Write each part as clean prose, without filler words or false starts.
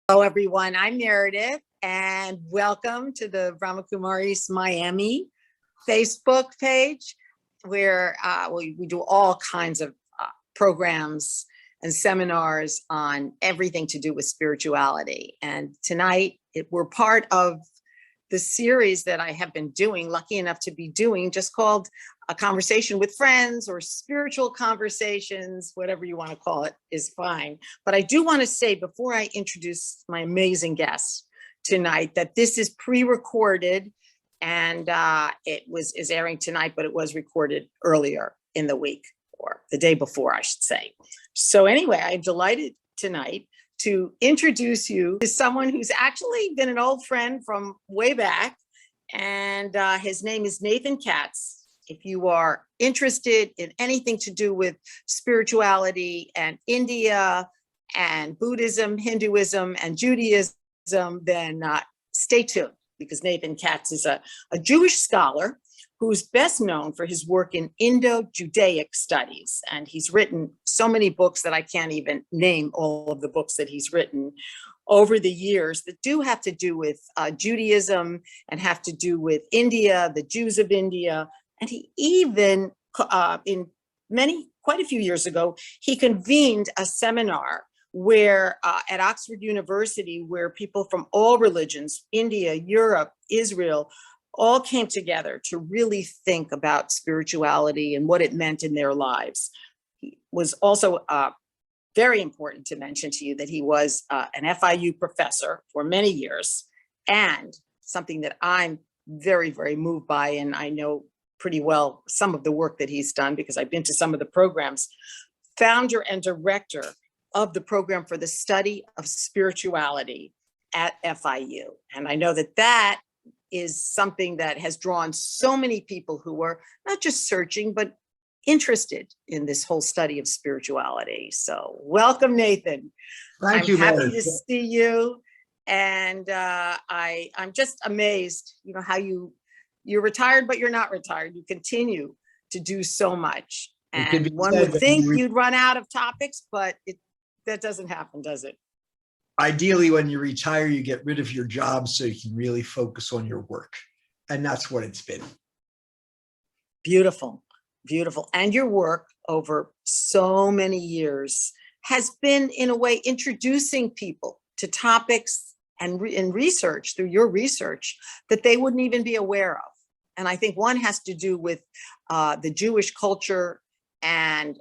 Hello, everyone. I'm Meredith, and welcome to the Brahmakumaris Miami Facebook page, where we do all kinds of programs and seminars on everything to do with spirituality. And tonight, we're part of the series that I have been doing, lucky enough to be doing, just called A Conversation with Friends, or Spiritual Conversations, whatever you want to call it is fine. But I do want to say, before I introduce my amazing guest tonight, that this is pre-recorded, and it is airing tonight, but it was recorded earlier in the week, or the day before, I should say. So anyway, I'm delighted tonight to introduce you to someone who's actually been an old friend from way back, and his name is Nathan Katz. If you are interested in anything to do with spirituality and India and Buddhism, Hinduism, and Judaism, then stay tuned, because Nathan Katz is a Jewish scholar who's best known for his work in Indo-Judaic Studies. And he's written so many books that I can't even name all of the books that he's written over the years that do have to do with Judaism and have to do with India, the Jews of India. And he even, quite a few years ago, he convened a seminar where at Oxford University, where people from all religions, India, Europe, Israel, all came together to really think about spirituality and what it meant in their lives. He was also very important to mention to you that he was an FIU professor for many years, and something that I'm very, very moved by, and I know pretty well some of the work that he's done because I've been to some of the programs, founder and director of the program for the study of spirituality at FIU. And I know that that is something that has drawn so many people who are not just searching, but interested in this whole study of spirituality. So welcome, Nathan. Thank you, I'm happy Meredith. to see you. And I'm just amazed, how you're retired, but you're not retired. You continue to do so much. And one would think you'd run out of topics, but that doesn't happen, does it? Ideally, when you retire, you get rid of your job so you can really focus on your work. And that's what it's been. Beautiful, beautiful. And your work over so many years has been, in a way, introducing people to topics and research, through your research, that they wouldn't even be aware of. And I think one has to do with the Jewish culture and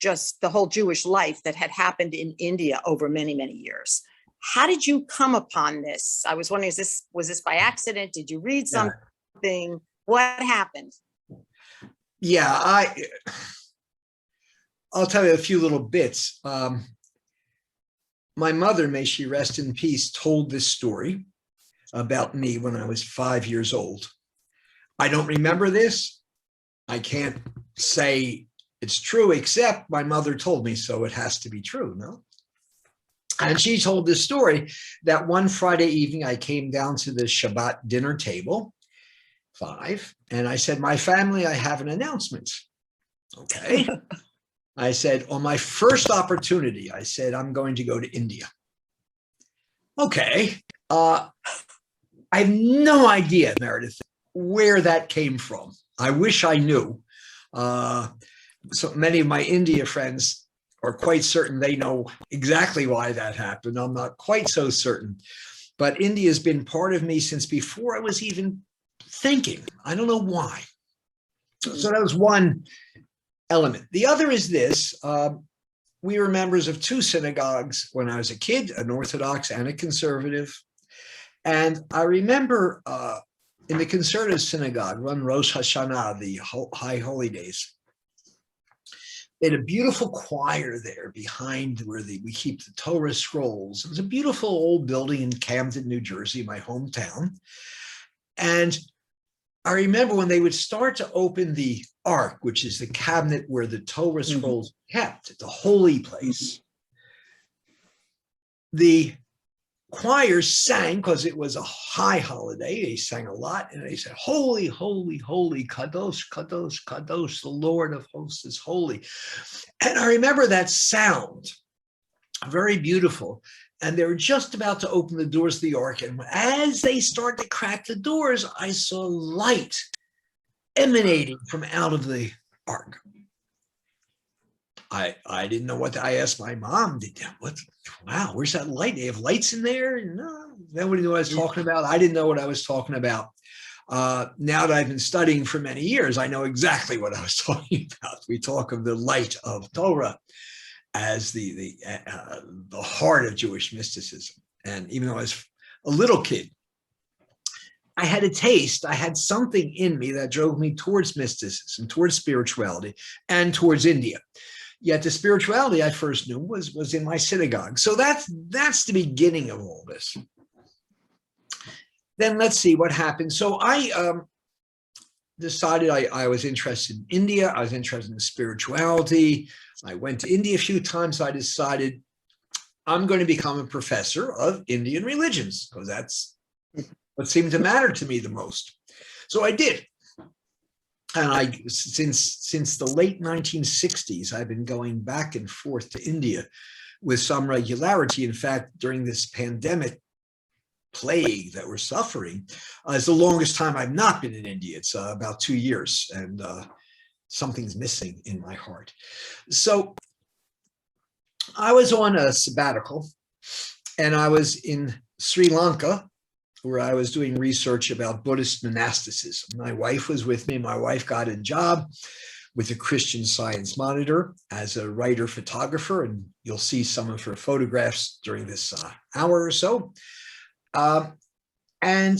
just the whole Jewish life that had happened in India over many, many years. How did you come upon this? I was wondering, was this by accident? Did you read something? Yeah. What happened? Yeah, I'll tell you a few little bits. My mother, may she rest in peace, told this story about me when I was 5 years old. I don't remember this. I can't say it's true, except my mother told me, so it has to be true, no? And she told this story that one Friday evening, I came down to the Shabbat dinner table, 5, and I said, my family, I have an announcement. Okay. I said, on my first opportunity, I said, I'm going to go to India. Okay. I have no idea, Meredith, where that came from. I wish I knew. So many of my India friends are quite certain they know exactly why that happened. I'm not quite so certain. But India has been part of me since before I was even thinking. I don't know why. So that was one element. The other is this. We were members of 2 synagogues when I was a kid, an Orthodox and a conservative. And I remember in the conservative synagogue, run Rosh Hashanah, the High Holy Days, they had a beautiful choir there behind where we keep the Torah scrolls. It was a beautiful old building in Camden, New Jersey, my hometown. And I remember when they would start to open the Ark, which is the cabinet where the Torah scrolls are kept, the holy place, the choir sang, because it was a high holiday, they sang a lot, and they said, holy, holy, holy, kadosh, kadosh, kadosh, the Lord of hosts is holy. And I remember that sound, very beautiful. and they were just about to open the doors of the ark. And as they started to crack the doors, I saw light emanating from out of the ark. I didn't know what I asked my mom, wow, where's that light? They have lights in there? No, nobody knew what I was talking about. I didn't know what I was talking about. Now that I've been studying for many years, I know exactly what I was talking about. We talk of the light of Torah as the heart of Jewish mysticism. And even though I was a little kid, I had a taste. I had something in me that drove me towards mysticism, towards spirituality, and towards India. Yet the spirituality I first knew was in my synagogue. So that's the beginning of all this. Then let's see what happened. So I decided I was interested in India. I was interested in spirituality. I went to India a few times. I decided I'm going to become a professor of Indian religions because that's what seemed to matter to me the most. So I did. And since the late 1960s, I've been going back and forth to India with some regularity. In fact, during this pandemic plague that we're suffering, it's the longest time I've not been in India. It's about 2 years, and something's missing in my heart. So I was on a sabbatical, and I was in Sri Lanka, where I was doing research about Buddhist monasticism. My wife was with me. My wife got a job with the Christian Science Monitor as a writer-photographer, and you'll see some of her photographs during this hour or so. And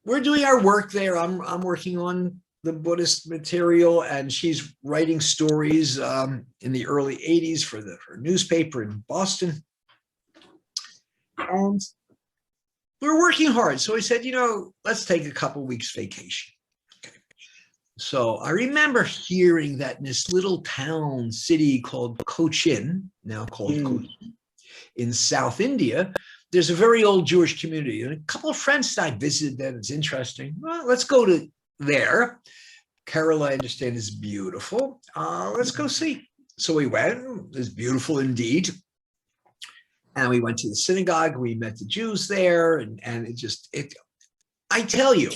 we're doing our work there. I'm working on the Buddhist material, and she's writing stories in the early 80s for her newspaper in Boston. And we're working hard. So I said, let's take a couple weeks vacation. Okay. So I remember hearing that in this little town city called Cochin, now called Cochin, in South India, there's a very old Jewish community. And a couple of friends, I visited them. It's interesting. Well, let's go to there. Kerala, I understand, is beautiful. Let's go see. So we went. It was beautiful indeed. And we went to the synagogue. We met the Jews there. And I tell you,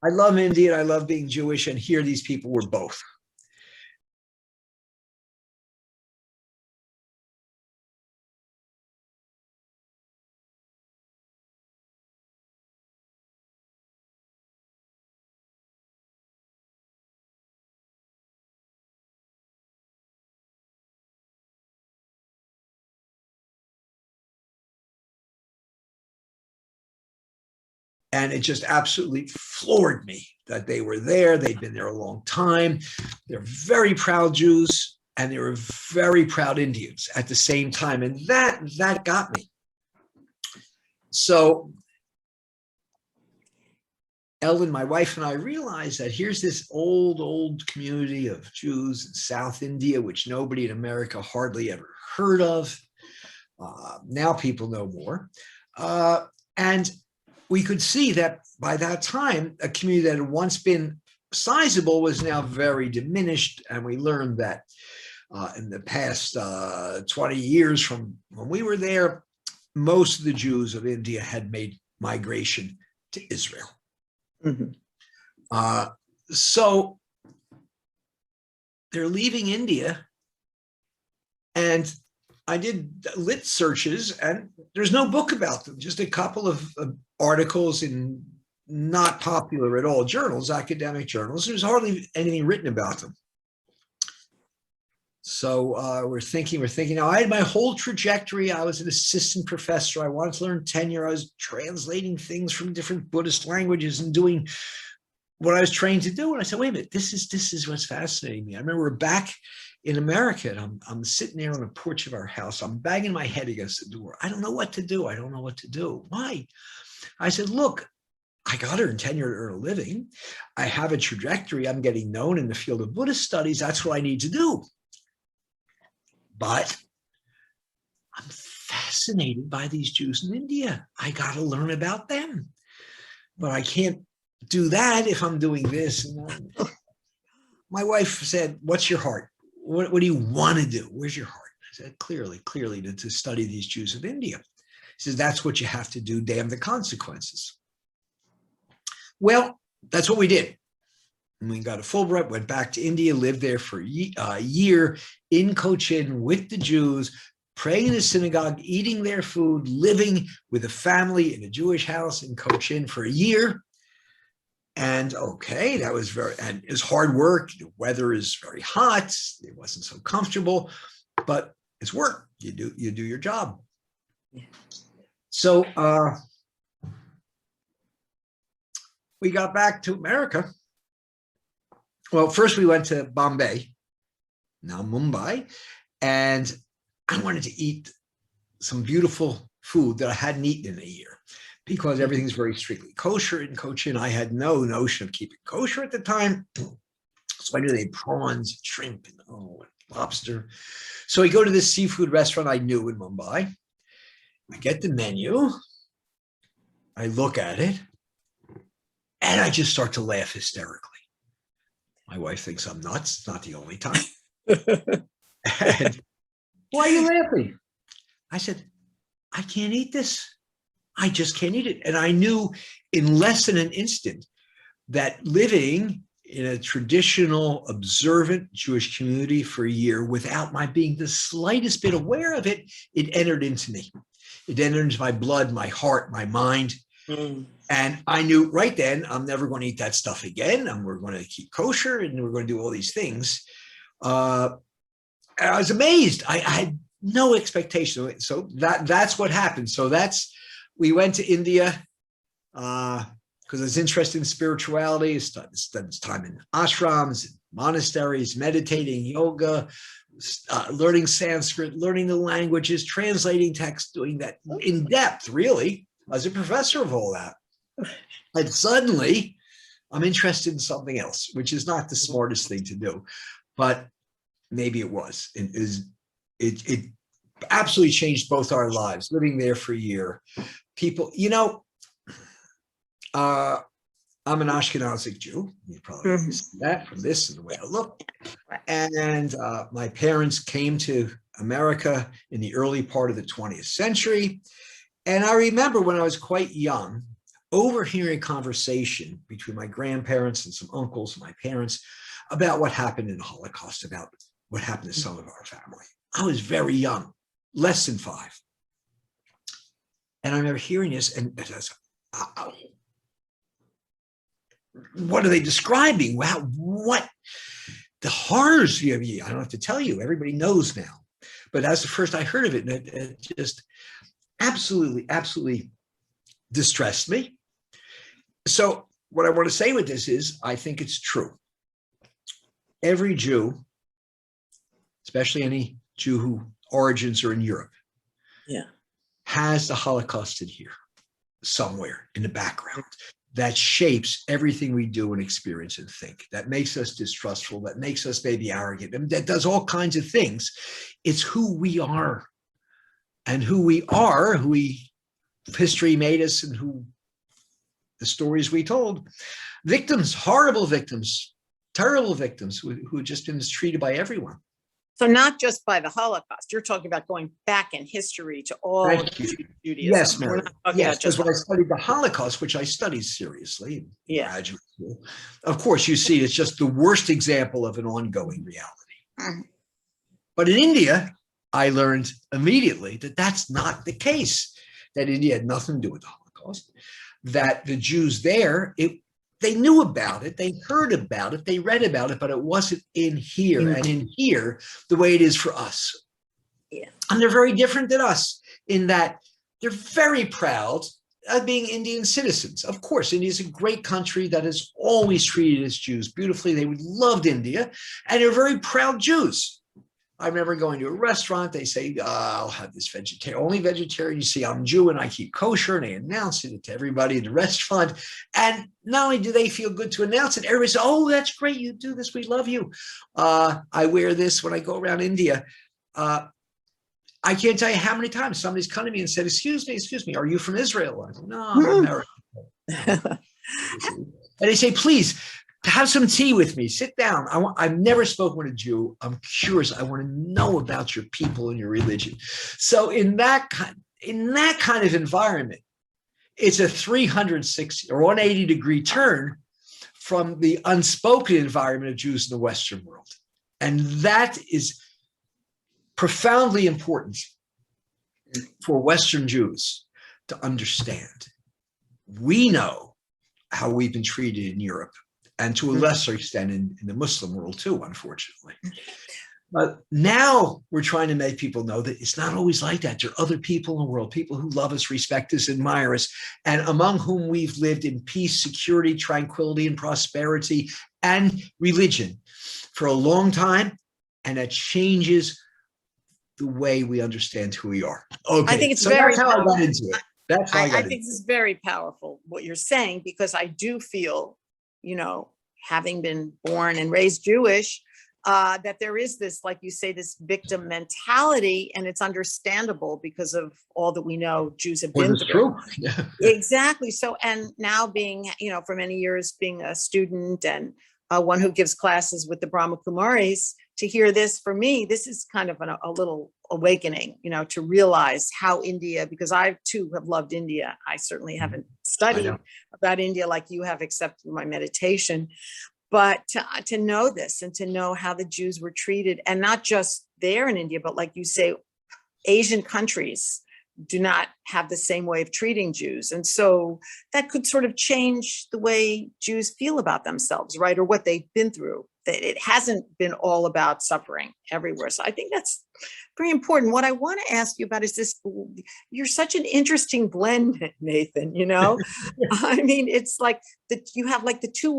I love India. I love being Jewish. And here these people were both. And it just absolutely floored me that they were there. They'd been there a long time. They're very proud Jews, and they were very proud Indians at the same time. And that got me. So Ellen, my wife, and I realized that here's this old community of Jews in South India, which nobody in America hardly ever heard of. Now people know more. And we could see that by that time, a community that had once been sizable was now very diminished. And we learned that in the past 20 years from when we were there, most of the Jews of India had made migration to Israel. Mm-hmm. So they're leaving India, and I did lit searches, and there's no book about them, just a couple of articles in not popular at all journals, academic journals. There's hardly anything written about them. So we're thinking. Now, I had my whole trajectory. I was an assistant professor. I wanted to learn tenure. I was translating things from different Buddhist languages and doing what I was trained to do. And I said, wait a minute, this is what's fascinating me. I remember we're back in America, and I'm sitting there on the porch of our house. I'm banging my head against the door. I don't know what to do. I don't know what to do. Why? I said, look, I got to earn tenure to earn a living. I have a trajectory. I'm getting known in the field of Buddhist studies. That's what I need to do. But I'm fascinated by these Jews in India. I got to learn about them. But I can't do that if I'm doing this. And my wife said, what's your heart? What do you want to do? Where's your heart? I said, clearly to study these Jews of India. He says, that's what you have to do, damn the consequences. Well, that's what we did. And we got a Fulbright, went back to India, lived there for a year in Cochin with the Jews, praying in the synagogue, eating their food, living with a family in a Jewish house in Cochin for a year. And okay, that was and it was hard work. The weather is very hot. It wasn't so comfortable, but it's work. You do your job. So we got back to America. Well, first we went to Bombay, now Mumbai, and I wanted to eat some beautiful food that I hadn't eaten in a year because everything's very strictly kosher in Cochin. I had no notion of keeping kosher at the time. So I knew they had prawns, shrimp, and lobster. So we go to this seafood restaurant I knew in Mumbai. I get the menu. I look at it, and I just start to laugh hysterically. My wife thinks I'm nuts. It's not the only time. And, why are you laughing? I said, I can't eat this. I just can't eat it. And I knew in less than an instant that living in a traditional, observant Jewish community for a year without my being the slightest bit aware of it, it entered into me. It entered into my blood, my heart, my mind. And I knew right then, I'm never going to eat that stuff again. And we're going to keep kosher and we're going to do all these things. And I was amazed. I had no expectation. So that's what happened. So we went to India because I was interested in spirituality. Spent time in ashrams, monasteries, meditating, yoga, learning Sanskrit, learning the languages, translating text, doing that in depth, really. I was a professor of all that. And suddenly I'm interested in something else, which is not the smartest thing to do, but maybe it was. It absolutely changed both our lives, living there for a year. People, I'm an Ashkenazic Jew. You probably see that from this and the way I look. And my parents came to America in the early part of the 20th century. And I remember when I was quite young, overhearing a conversation between my grandparents and some uncles and my parents about what happened in the Holocaust, about what happened to some of our family. I was very young, less than 5. And I remember hearing this and I was, what are they describing? Wow, what the horrors I don't have to tell you, everybody knows now. But that's the first I heard of it. And it just absolutely distressed me. So what I want to say with this is, I think it's true. Every Jew, especially any Jew whose origins are in Europe, has the Holocaust in here somewhere in the background that shapes everything we do and experience and think, that makes us distrustful, that makes us maybe arrogant, and that does all kinds of things. It's who we are. And who history made us, and who the stories we told. Victims, horrible victims, terrible victims who had just been mistreated by everyone. So not just by the Holocaust, you're talking about going back in history to all of Judaism. Yes, Mary. Yes, because when I studied the Holocaust, which I studied seriously in graduate school, of course, you see it's just the worst example of an ongoing reality. But in India, I learned immediately that that's not the case, that India had nothing to do with the Holocaust, that the Jews there, they knew about it, they heard about it, they read about it, but it wasn't in here. And in here, the way it is for us. And they're very different than us in that they're very proud of being Indian citizens. Of course, India is a great country that has always treated its Jews beautifully. They loved India, and they're very proud Jews. I remember going to a restaurant, they say, I'll have this vegetarian, only vegetarian. You see, I'm Jew and I keep kosher, and they announce it to everybody in the restaurant. And not only do they feel good to announce it, everybody says, oh, that's great, you do this, we love you. I wear this when I go around India. I can't tell you how many times somebody's come to me and said, excuse me, are you from Israel? I go, no, I'm American. And they say, please, have some tea with me. Sit down. I've never spoken with a Jew. I'm curious. I want to know about your people and your religion. So in that in that kind of environment, it's a 360 or 180-degree turn from the unspoken environment of Jews in the Western world. And that is profoundly important for Western Jews to understand. We know how we've been treated in Europe, and to a lesser extent in the Muslim world too, unfortunately. But now we're trying to make people know that it's not always like that. There are other people in the world, people who love us, respect us, admire us, and among whom we've lived in peace, security, tranquility, and prosperity, and religion for a long time. And that changes the way we understand who we are. Okay, I think it's so very that's how I got powerful. into it. That's how I got I into think it. this is very powerful, what you're saying, because I do feel, having been born and raised Jewish, that there is this, like you say, this victim mentality, and it's understandable because of all that we know Jews have been through. True. Exactly. So, and now being, for many years being a student and one who gives classes with the Brahma Kumaris, to hear this, for me, this is kind of a little awakening, to realize how India, because I too have loved India. I certainly haven't studied about India like you have, except for my meditation. But to know this and to know how the Jews were treated, and not just there in India, but like you say, Asian countries do not have the same way of treating Jews. And so that could sort of change the way Jews feel about themselves, right? Or what they've been through. That it hasn't been all about suffering everywhere. So I think that's very important. What I want to ask you about is this: you're such an interesting blend, Nathan, I mean, it's like that you have like the two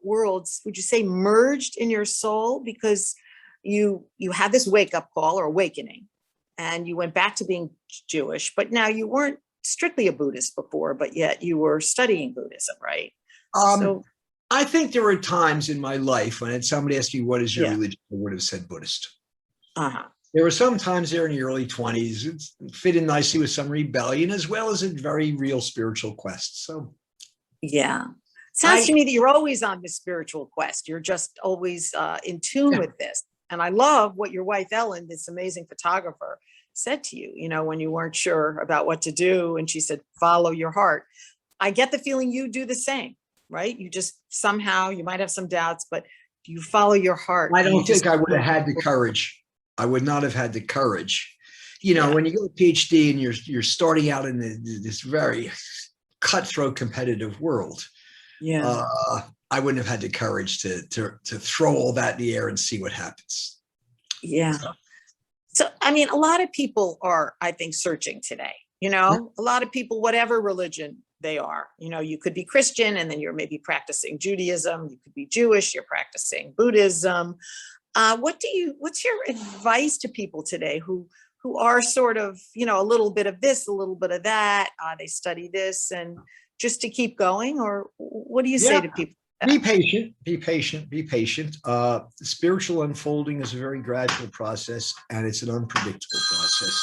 worlds, would you say, merged in your soul, because you had this wake-up call or awakening, and you went back to being Jewish, but now you weren't strictly a Buddhist before, but yet you were studying Buddhism, right? So I think there were times in my life when somebody asked me, what is your Yeah. religion? I would have said Buddhist. uh-huh. There were some times there in the early 20s, it fit in nicely with some rebellion, as well as a very real spiritual quest. So Yeah. Sounds to me that you're always on this spiritual quest. You're just always in tune with this. And I love what your wife, Ellen, this amazing photographer, said to you, when you weren't sure about what to do. And she said, follow your heart. I get the feeling you do the same, right? You just somehow, you might have some doubts, but you follow your heart. I don't think I would have had the courage. I would not have had the courage. When you go to Ph.D. and you're starting out in this very cutthroat competitive world, I wouldn't have had the courage to throw all that in the air and see what happens. Yeah. So, I mean, a lot of people are, I think, searching today, a lot of people, whatever religion they are, you could be Christian and then you're maybe practicing Judaism. You could be Jewish, you're practicing Buddhism. What's your advice to people today who are sort of, a little bit of this, a little bit of that, they study this, and just to keep going? Or what do you say to people? Be patient, be patient, be patient. Spiritual unfolding is a very gradual process, and it's an unpredictable process.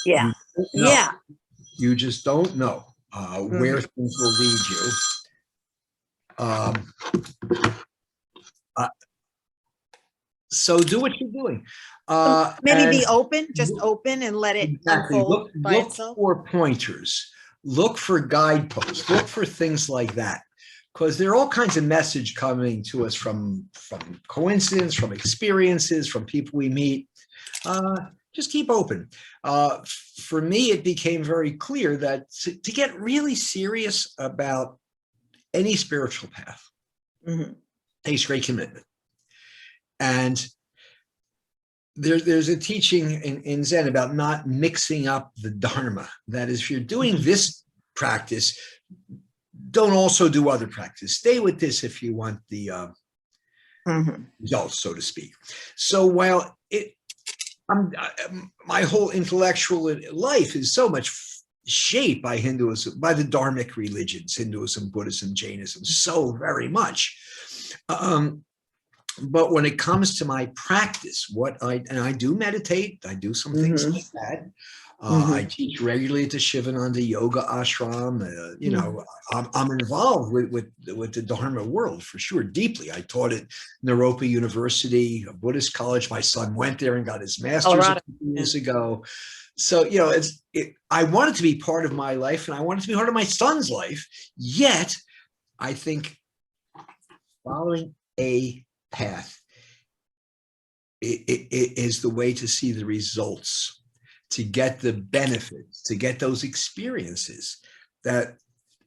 Yeah. You just don't know where things will lead you. So do what you're doing. Maybe be open, just open and let it unfold by itself. Look for pointers. Look for guideposts. Look for things like that. Because there are all kinds of messages coming to us from coincidence, from experiences, from people we meet. Just keep open. For me, it became very clear that to get really serious about any spiritual path takes great commitment. And there's a teaching in Zen about not mixing up the Dharma. That is, if you're doing this practice, don't also do other practice. Stay with this if you want the results, so to speak. So while my whole intellectual life is so much shaped by Hinduism, by the Dharmic religions, Hinduism, Buddhism, Jainism, so very much. But when it comes to my practice, and I do meditate, I do some things like that. I teach regularly at the Shivananda Yoga Ashram. I'm involved with the Dharma world for sure, deeply. I taught at Naropa University, a Buddhist college. My son went there and got his master's a couple years ago. So, I want it to be part of my life, and I want it to be part of my son's life. Yet, I think following a path it is the way to see the results, to get the benefits, to get those experiences that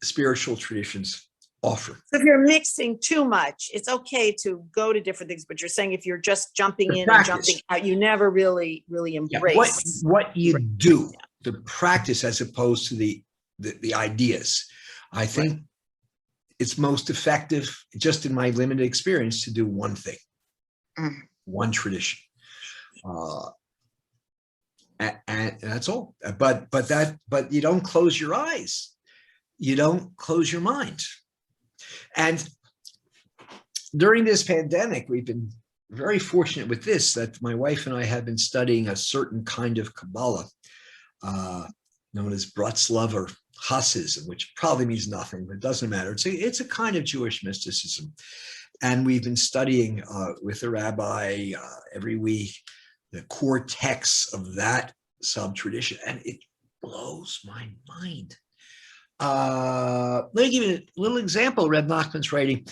spiritual traditions offer. So if you're mixing too much, it's okay to go to different things, but you're saying if you're just jumping in and jumping out, you never really embrace what you do, the practice as opposed to the ideas. I think it's most effective, just in my limited experience, to do one thing, one tradition. And that's all. But you don't close your eyes. You don't close your mind. And during this pandemic, we've been very fortunate with this, that my wife and I have been studying a certain kind of Kabbalah known as Bratslav or Hasidism, which probably means nothing, but it doesn't matter. It's a kind of Jewish mysticism. And we've been studying with the rabbi every week the core texts of that sub-tradition, and it blows my mind. Let me give you a little example. Reb Nachman's writing.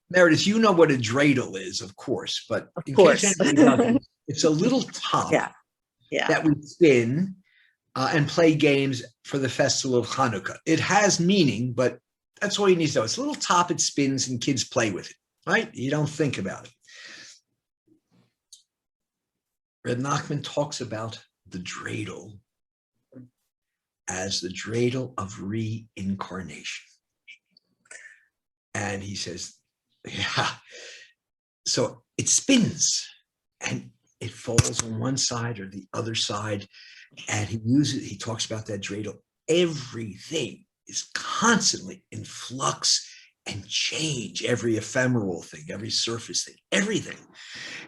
Meredith, you know what a dreidel is, of course, but in case anybody doesn't, it's a little top that we spin and play games for the festival of Hanukkah. It has meaning, but that's all you need to know. It's a little top, it spins, and kids play with it, right? You don't think about it. Reb Nachman talks about the dreidel as the dreidel of reincarnation. And he says, so it spins and it falls on one side or the other side. And he talks about that dreidel. Everything is constantly in flux and change, every ephemeral thing, every surface thing, everything.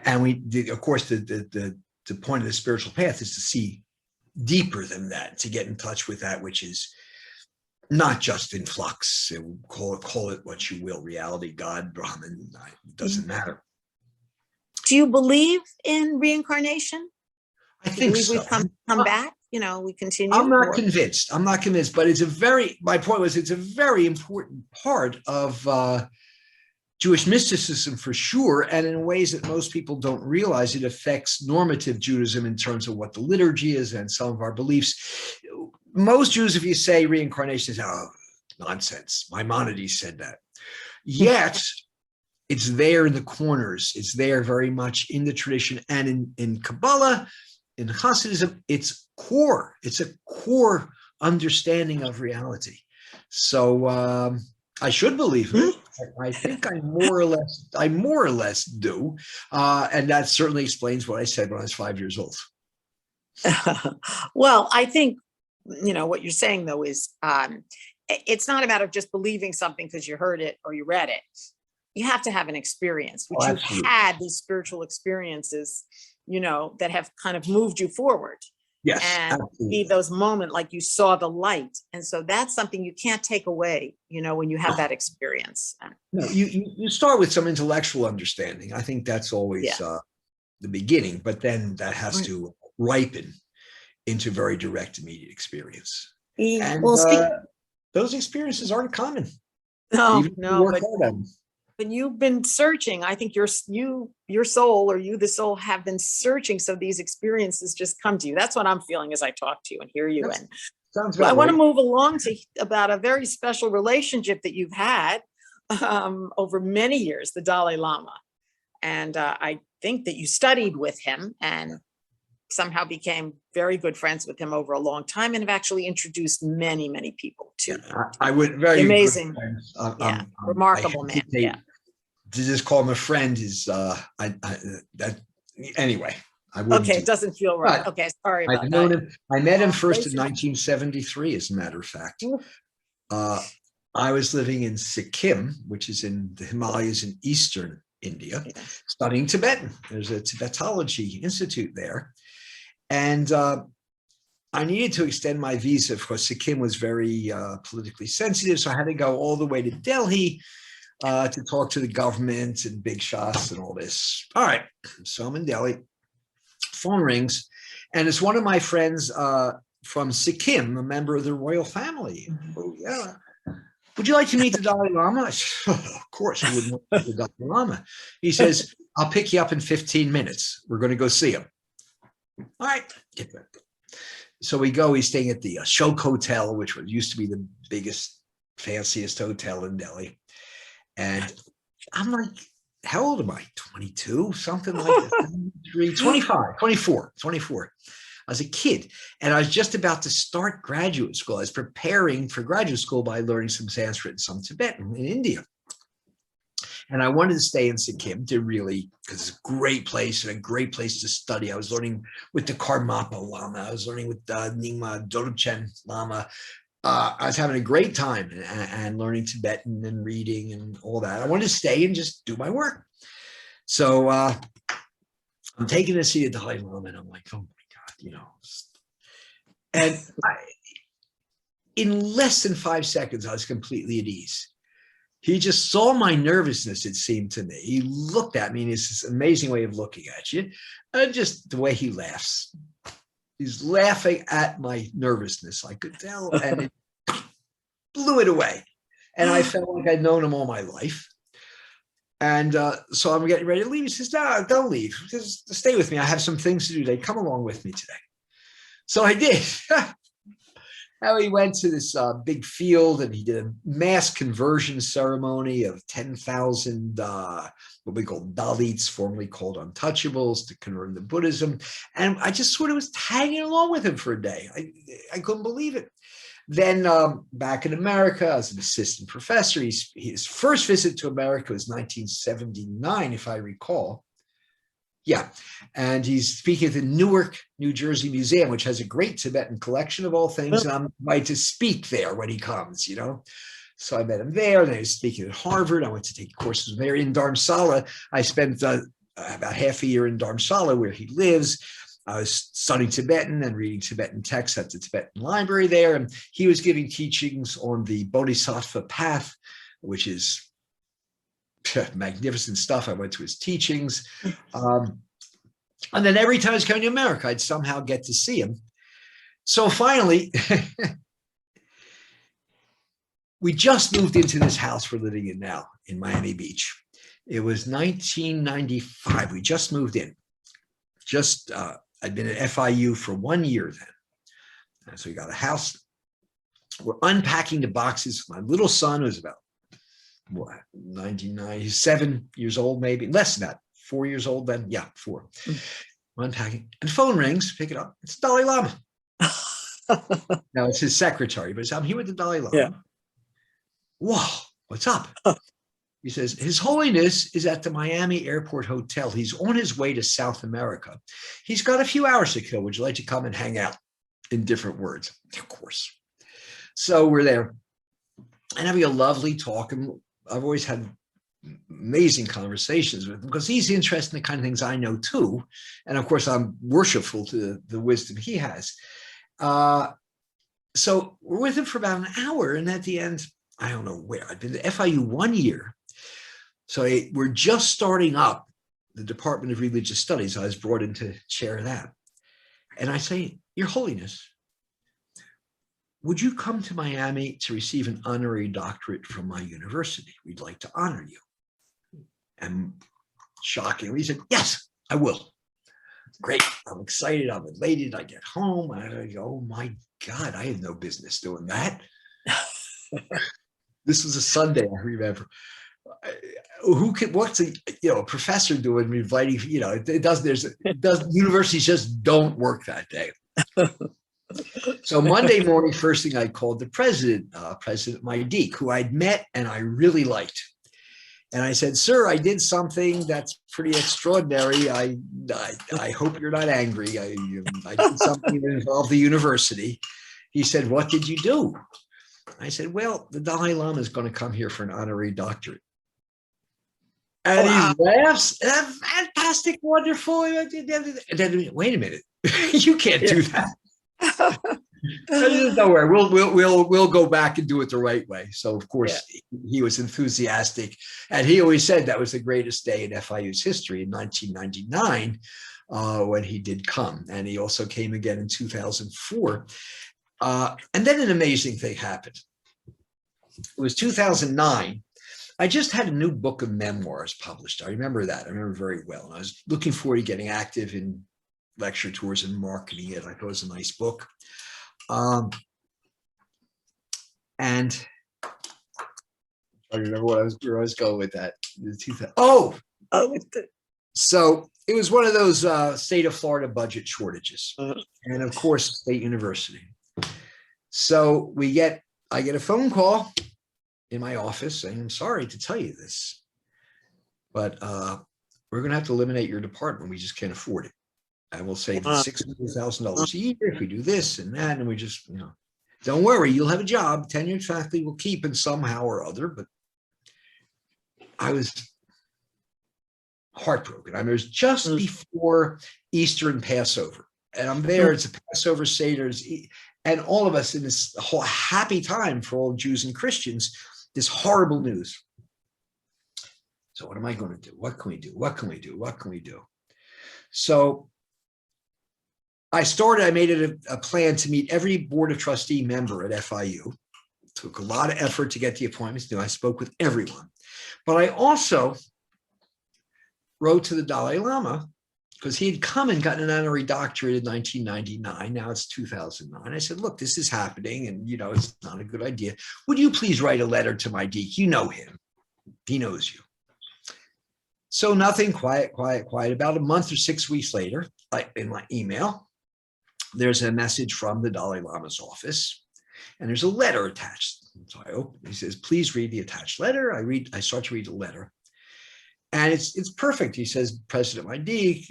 And of course, the point of the spiritual path is to see deeper than that, to get in touch with that which is not just in flux. Call it what you will, reality, God, Brahman, it doesn't matter. Do you believe in reincarnation? I think so. We've come back, we continue. I'm not convinced, but my point was, it's a very important part of Jewish mysticism for sure, and in ways that most people don't realize. It affects normative Judaism in terms of what the liturgy is and some of our beliefs. Most Jews, if you say reincarnation, say, oh, nonsense. Maimonides said that. Yet, it's there in the corners. It's there very much in the tradition, and in Kabbalah, in Hasidism, it's core. It's a core understanding of reality. So I should believe it. I think I more or less do, and that certainly explains what I said when I was 5 years old. Well, I think what you're saying though is it's not a matter of just believing something because you heard it or you read it. You have to have an experience, which you've had these spiritual experiences, that have kind of moved you forward. Yes, and be those moments like you saw the light. And so that's something you can't take away, when you have that experience. No, you start with some intellectual understanding. I think that's always the beginning, but then that has to ripen into very direct, immediate experience. And those experiences aren't common. No, but you've been searching. I think your soul, or you, the soul, have been searching. So these experiences just come to you. That's what I'm feeling as I talk to you and hear you. I want to move along to about a very special relationship that you've had over many years, the Dalai Lama. And I think that you studied with him and somehow became very good friends with him over a long time, and have actually introduced many, many people to I would very amazing, remarkable man. To just call him a friend is anyway. It doesn't feel right. Okay, sorry about that. I met him first in 1973, as a matter of fact. I was living in Sikkim, which is in the Himalayas in eastern India, studying Tibetan. There's a Tibetology Institute there. And I needed to extend my visa. Of course, Sikkim was very politically sensitive, so I had to go all the way to Delhi to talk to the government and big shots and all this. All right, so I'm in Delhi. Phone rings, and it's one of my friends from Sikkim, a member of the royal family. Oh, yeah. Would you like to meet the Dalai Lama? I said, oh, of course, I wouldn't want to meet the Dalai Lama. He says, I'll pick you up in 15 minutes. We're going to go see him. All right, get back. So we go, he's staying at the Ashok Hotel, which used to be the biggest, fanciest hotel in Delhi. And I'm like, how old am I? 22, something like that. 25, 24. I was a kid, and I was just about to start graduate school. I was preparing for graduate school by learning some Sanskrit and some Tibetan in India. And I wanted to stay in Sikkim to really, because it's a great place and a great place to study. I was learning with the Karmapa Lama. I was learning with Nyingma Dorchen Lama. I was having a great time and learning Tibetan and reading and all that. I wanted to stay and just do my work. So I'm taking to see the Dalai Lama, and I'm like, oh my God, you know. And in less than 5 seconds, I was completely at ease. He just saw my nervousness, it seemed to me. He looked at me, and it's this amazing way of looking at you. And just the way he laughs. He's laughing at my nervousness, I could tell, and it blew it away. And I felt like I'd known him all my life. And so I'm getting ready to leave. He says, no, don't leave. Just stay with me. I have some things to do today. Come along with me today. So I did. How he went to this big field, and he did a mass conversion ceremony of 10,000 what we call Dalits, formerly called untouchables, to convert to Buddhism. And I just sort of was tagging along with him for a day. I couldn't believe it. Then back in America, as an assistant professor, his first visit to America was 1979, if I recall. Yeah, and he's speaking at the Newark, New Jersey Museum, which has a great Tibetan collection of all things. And I'm invited to speak there when he comes, you know. So I met him there, and I was speaking at Harvard. I went to take courses there in Dharamsala. I spent about half a year in Dharamsala, where he lives. I was studying Tibetan and reading Tibetan texts at the Tibetan library there. And he was giving teachings on the Bodhisattva path, which is magnificent stuff. I went to his teachings. And then every time I was coming to America, I'd somehow get to see him. So finally, we just moved into this house we're living in now in Miami Beach. It was 1995. We just moved in. I'd been at FIU for 1 year then. And so we got a house. We're unpacking the boxes. My little son was about 7 years old, maybe less than that, 4 years old then. Yeah, 4. Unpacking, and phone rings. Pick it up. It's Dalai Lama. Now it's his secretary, but I'm here with the Dalai Lama. Yeah. Whoa, what's up? He says, His Holiness is at the Miami Airport Hotel. He's on his way to South America. He's got a few hours to kill. Would you like to come and hang out? In different words, of course. So we're there and having a lovely talk. And I've always had amazing conversations with him because he's interested in the kind of things I know too. And of course, I'm worshipful to the wisdom he has. So we're with him for about an hour. And at the end, I don't know where, I'd been to FIU 1 year. So we're just starting up the Department of Religious Studies. I was brought in to chair that. And I say, Your Holiness, would you come to Miami to receive an honorary doctorate from my university? We'd like to honor you. And shockingly, he said, yes, I will. Great. I'm excited. I'm elated. I get home. And I go, oh my God, I had no business doing that. This was a Sunday, I remember. What's a professor doing inviting, universities just don't work that day. So Monday morning, first thing I called the president, President Maidik, who I'd met and I really liked. And I said, sir, I did something that's pretty extraordinary. I hope you're not angry. I did something that involved the university. He said, what did you do? I said, well, the Dalai Lama is going to come here for an honorary doctorate. And Wow. he laughs, fantastic, wonderful. And then, wait a minute, you can't do that. Don't worry, we'll go back and do it the right way. So of course he was enthusiastic, and he always said that was the greatest day in FIU's history in 1999 when he did come, and he also came again in 2004. And then an amazing thing happened. It was 2009. I just had a new book of memoirs published. I remember that. I remember very well. And I was looking forward to getting active in lecture tours and marketing it. I thought it was a nice book. And I don't remember where I was going with that. So it was one of those state of Florida budget shortages, and of course, State University. So I get a phone call in my office saying, "I'm sorry to tell you this, but we're going to have to eliminate your department. We just can't afford it. And we'll save $600,000 a year if we do this and that. And we just, don't worry, you'll have a job. Tenured faculty will keep it somehow or other." But I was heartbroken. I mean, it was just before Easter and Passover. And I'm there, it's a Passover Seder, and all of us in this whole happy time for all Jews and Christians, this horrible news. So what am I going to do? What can we do? What can we do? What can we do? So I made it a plan to meet every board of trustee member at FIU. It took a lot of effort to get the appointments. I spoke with everyone. But I also wrote to the Dalai Lama, because he had come and gotten an honorary doctorate in 1999. Now it's 2009. I said, look, this is happening, and it's not a good idea. Would you please write a letter to my deek? You know him. He knows you. So nothing, quiet. About a month or 6 weeks later, in my email, there's a message from the Dalai Lama's office, and there's a letter attached. So I open, he says, please read the attached letter. I start to read the letter. And it's perfect. He says, President Mike, I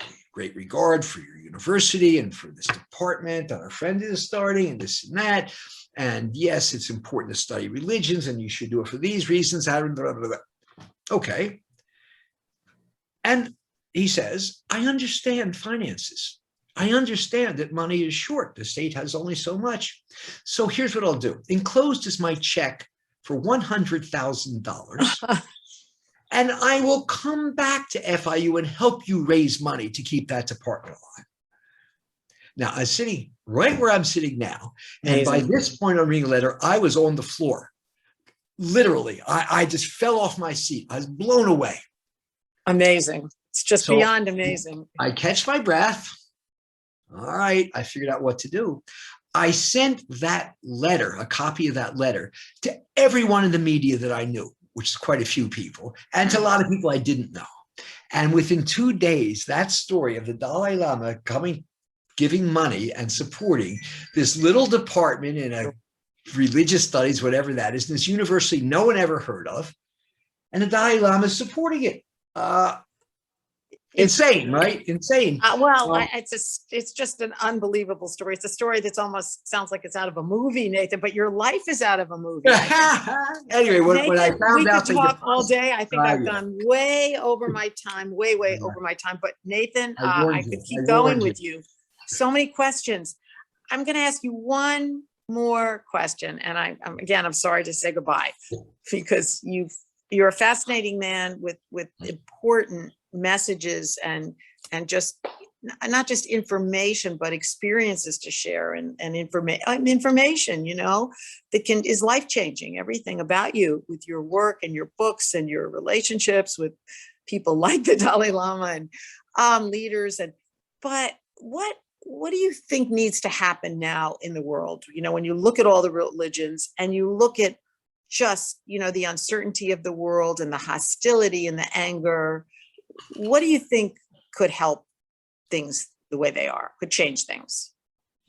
have great regard for your university and for this department, and our friend is starting and this and that. And yes, it's important to study religions, and you should do it for these reasons. Okay. And he says, I understand finances. I understand that money is short. The state has only so much. So here's what I'll do. Enclosed is my check for $100,000. And I will come back to FIU and help you raise money to keep that department alive. Now, I'm sitting right where I'm sitting now. And by this point, I'm reading a letter, I was on the floor. Literally, I just fell off my seat. I was blown away. Amazing. It's just beyond amazing. I catch my breath. All right, I figured out what to do. I sent that letter, a copy of that letter, to everyone in the media that I knew, which is quite a few people, and to a lot of people I didn't know. And within 2 days, that story of the Dalai Lama coming, giving money and supporting this little department in a religious studies, whatever that is, in this university no one ever heard of, and the Dalai Lama is supporting it. Insane, right? Insane. It's just an unbelievable story. It's a story that's almost sounds like it's out of a movie, Nathan, but your life is out of a movie. Anyway, when I found out, we could talk all day. I think I've gone way over my time, way over my time. But Nathan, I could keep going with you. So many questions. I'm going to ask you one more question, and I'm sorry to say goodbye, because you're a fascinating man with important messages and just not just information, but experiences to share and information, that is life-changing. Everything about you with your work and your books and your relationships with people like the Dalai Lama and leaders. But what do you think needs to happen now in the world? When you look at all the religions and you look at just, the uncertainty of the world and the hostility and the anger, what do you think could help things the way they are, could change things?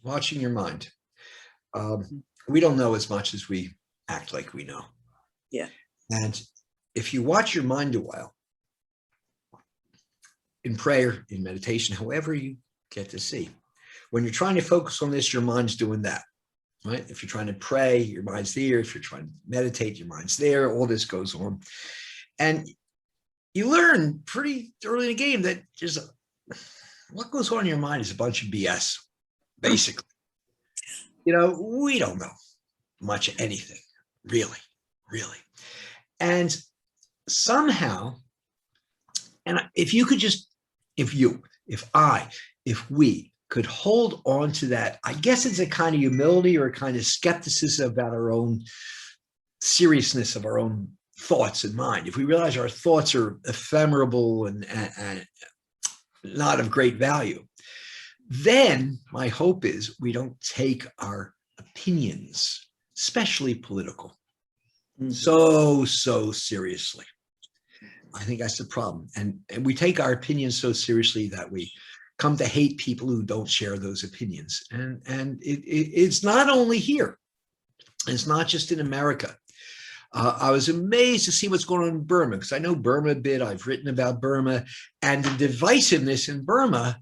Watching your mind. We don't know as much as we act like we know. Yeah. And if you watch your mind a while, in prayer, in meditation, however you get to see, when you're trying to focus on this, your mind's doing that, right? If you're trying to pray, your mind's there. If you're trying to meditate, your mind's there. All this goes on. And you learn pretty early in the game that just what goes on in your mind is a bunch of BS, basically. We don't know much of anything, really. And somehow, and if we could hold on to that, I guess it's a kind of humility or a kind of skepticism about our own seriousness of our own thoughts and mind. If we realize our thoughts are ephemeral and not of great value, then my hope is we don't take our opinions, especially political, so seriously. I think that's the problem. And we take our opinions so seriously that we come to hate people who don't share those opinions. And it's not only here. It's not just in America. I was amazed to see what's going on in Burma, because I know Burma a bit. I've written about Burma, and the divisiveness in Burma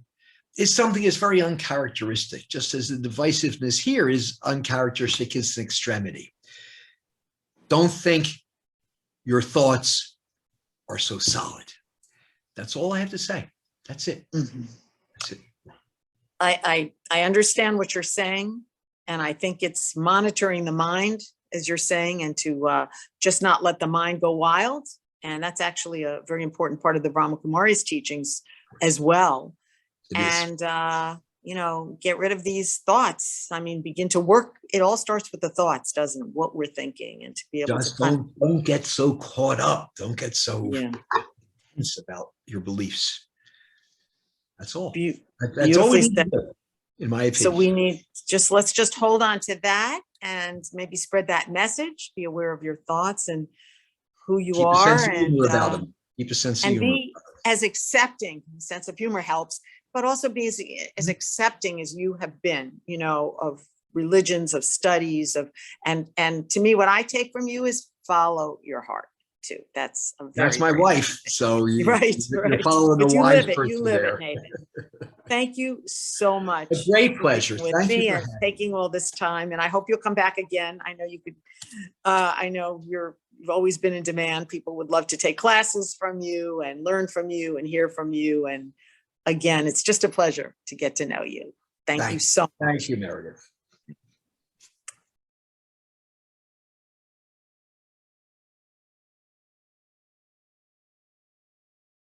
is something that's very uncharacteristic, just as the divisiveness here is uncharacteristic. It's an extremity. Don't think your thoughts are so solid. That's all I have to say. That's it. Mm-hmm. That's it. I understand what you're saying, and I think it's monitoring the mind, as you're saying, and to just not let the mind go wild. And that's actually a very important part of the Brahma Kumari's teachings as well. And get rid of these thoughts. I mean, begin to work. It all starts with the thoughts, doesn't it? What we're thinking, and to be able just to don't get so caught up. Don't get so tense about your beliefs. That's all. That's all we need to do, in my opinion. So let's just hold on to that and maybe spread that message. Be aware of your thoughts and who you are, and about them. Keep a sense of humor. And be as accepting. Sense of humor helps, but also be as accepting as you have been, of religions, of studies, and to me, what I take from you is follow your heart too. That's my wife. So you're following but the wise person you live there. it, Nathan. Thank you so much. A great pleasure. Thank you for taking all this time, and I hope you'll come back again. I know you could. I know you've always been in demand. People would love to take classes from you and learn from you and hear from you. And again, it's just a pleasure to get to know you. Thank you so much. Thank you, Meredith.